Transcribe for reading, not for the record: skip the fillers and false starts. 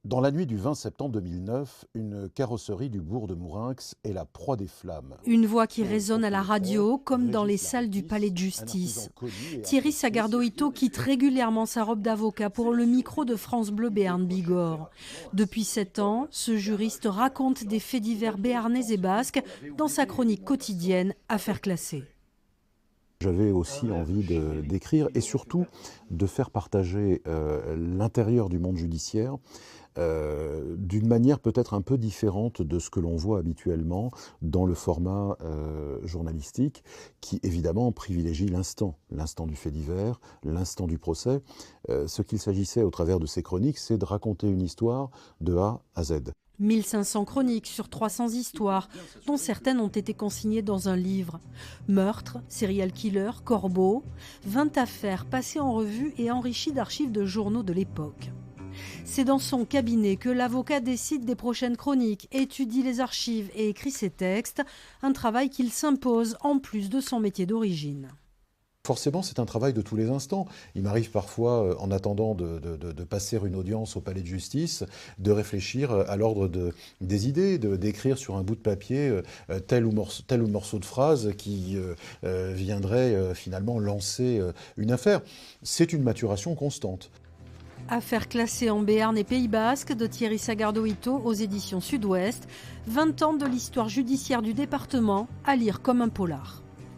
Dans la nuit du 20 septembre 2009, une carrosserie du bourg de Mourinx est la proie des flammes. Une voix qui Son résonne à la radio, propriétaire, comme dans les Régis salles du palais Laroutis, de un artisan justice. connu et Thierry apprécié, Sagardo-Ito quitte régulièrement sa robe d'avocat pour le micro de France Bleu Béarn Bigorre. Depuis 7 ans, ce juriste raconte des faits divers béarnais et basques dans sa chronique quotidienne Affaires classées. J'avais aussi envie d'écrire et surtout de faire partager l'intérieur du monde judiciaire d'une manière peut-être un peu différente de ce que l'on voit habituellement dans le format journalistique qui évidemment privilégie l'instant du fait divers, l'instant du procès. Ce qu'il s'agissait au travers de ces chroniques, c'est de raconter une histoire de A à Z. 1500 chroniques sur 300 histoires, dont certaines ont été consignées dans un livre. Meurtres, serial killer, corbeaux, 20 affaires passées en revue et enrichies d'archives de journaux de l'époque. C'est dans son cabinet que l'avocat décide des prochaines chroniques, étudie les archives et écrit ses textes, un travail qu'il s'impose en plus de son métier d'origine. Forcément, c'est un travail de tous les instants. Il m'arrive parfois, en attendant de passer une audience au palais de justice, de réfléchir à l'ordre des idées, d'écrire sur un bout de papier tel ou morceau de phrase qui viendrait finalement lancer une affaire. C'est une maturation constante. Affaires classées en Béarn et Pays Basque de Thierry Sagardo-Ito aux éditions Sud-Ouest. 20 ans de l'histoire judiciaire du département à lire comme un polar.